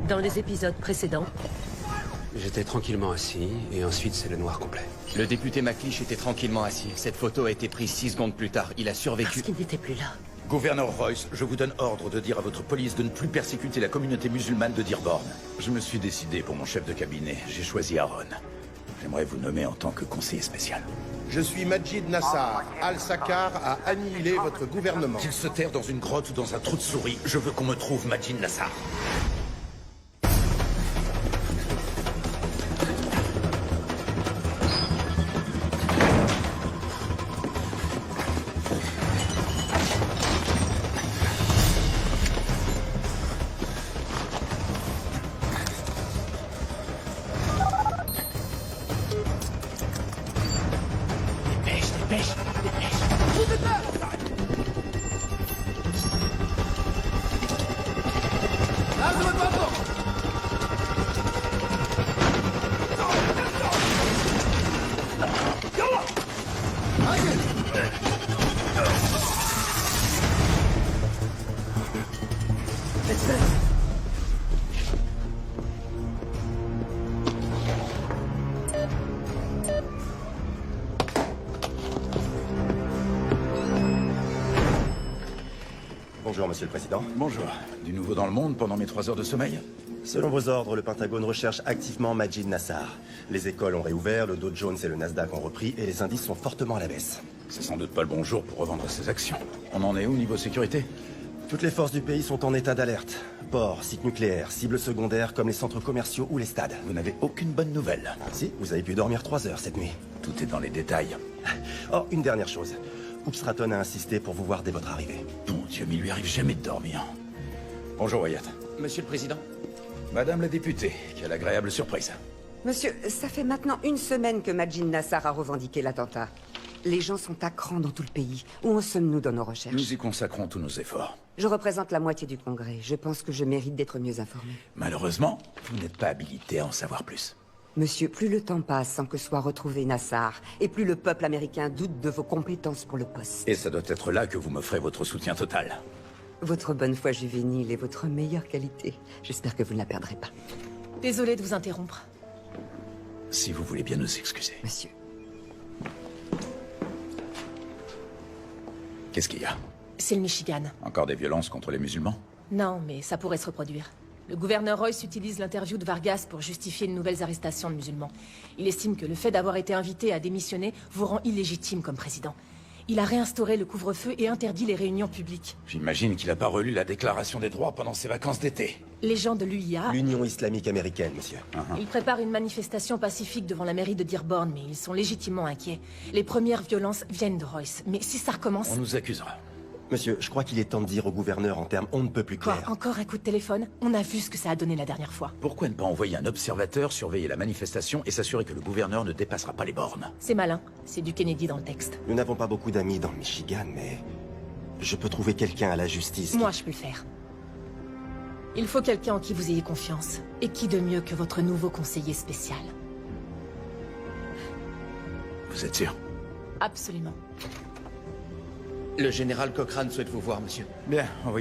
Dans les épisodes précédents, J'étais tranquillement assis, et ensuite c'est le noir complet. Le député McLeish était tranquillement assis. Cette photo a été prise 6 secondes plus tard. Il a survécu. parce qu'il n'était plus là. Gouverneur Royce, je vous donne ordre de dire à votre police de ne plus persécuter la communauté musulmane de Dearborn. Je me suis décidé pour mon chef de cabinet. J'ai choisi Aaron. J'aimerais vous nommer en tant que conseiller spécial. Je suis Majid Nassar. Al-Sakar a annihilé votre gouvernement. Qu'il se terre dans une grotte ou dans un trou de souris, je veux qu'on me trouve Majid Nassar. Bonjour, Monsieur le Président. Bonjour. Du nouveau dans le monde pendant mes 3 heures de sommeil? Selon vos ordres, le Pentagone recherche activement Majid Nassar. Les écoles ont réouvert, le Dow Jones et le Nasdaq ont repris, et les indices sont fortement à la baisse. C'est sans doute pas le bon jour pour revendre ses actions. On en est où niveau sécurité? Toutes les forces du pays sont en état d'alerte. Ports, sites nucléaires, cibles secondaires comme les centres commerciaux ou les stades. Vous n'avez aucune bonne nouvelle. Si, vous avez pu dormir 3 heures cette nuit. Tout est dans les détails. Oh, une dernière chose. Oops Stratton a insisté pour vous voir dès votre arrivée. Bon Dieu, mais il lui arrive jamais de dormir. Bonjour Wyatt. Monsieur le Président. Madame la députée, quelle agréable surprise. Monsieur, ça fait maintenant 1 semaine que Majid Nassar a revendiqué l'attentat. Les gens sont à cran dans tout le pays. Où en sommes-nous dans nos recherches? Nous y consacrons tous nos efforts. Je représente la moitié du Congrès. Je pense que je mérite d'être mieux informé. Malheureusement, vous n'êtes pas habilité à en savoir plus. Monsieur, plus le temps passe sans que soit retrouvé Nassar, et plus le peuple américain doute de vos compétences pour le poste. Et ça doit être là que vous m'offrez votre soutien total. Votre bonne foi juvénile est votre meilleure qualité. J'espère que vous ne la perdrez pas. Désolée de vous interrompre. Si vous voulez bien nous excuser. Monsieur. Qu'est-ce qu'il y a? C'est le Michigan. Encore des violences contre les musulmans? Non, mais ça pourrait se reproduire. Le gouverneur Royce utilise l'interview de Vargas pour justifier de nouvelles arrestations de musulmans. Il estime que le fait d'avoir été invité à démissionner vous rend illégitime comme président. Il a réinstauré le couvre-feu et interdit les réunions publiques. J'imagine qu'il n'a pas relu la déclaration des droits pendant ses vacances d'été. Les gens de l'UIA... L'Union islamique américaine, monsieur. Ils préparent une manifestation pacifique devant la mairie de Dearborn, mais ils sont légitimement inquiets. Les premières violences viennent de Royce, mais si ça recommence... On nous accusera. Monsieur, je crois qu'il est temps de dire au gouverneur en termes on ne peut plus Quoi, clairs. encore un coup de téléphone? On a vu ce que ça a donné la dernière fois. Pourquoi ne pas envoyer un observateur surveiller la manifestation et s'assurer que le gouverneur ne dépassera pas les bornes? C'est malin, c'est du Kennedy dans le texte. Nous n'avons pas beaucoup d'amis dans le Michigan, mais... je peux trouver quelqu'un à la justice. Moi, je peux le faire. Il faut quelqu'un en qui vous ayez confiance. Et qui de mieux que votre nouveau conseiller spécial? Vous êtes sûr? Absolument. Le général Cochrane souhaite vous voir, monsieur. Bien,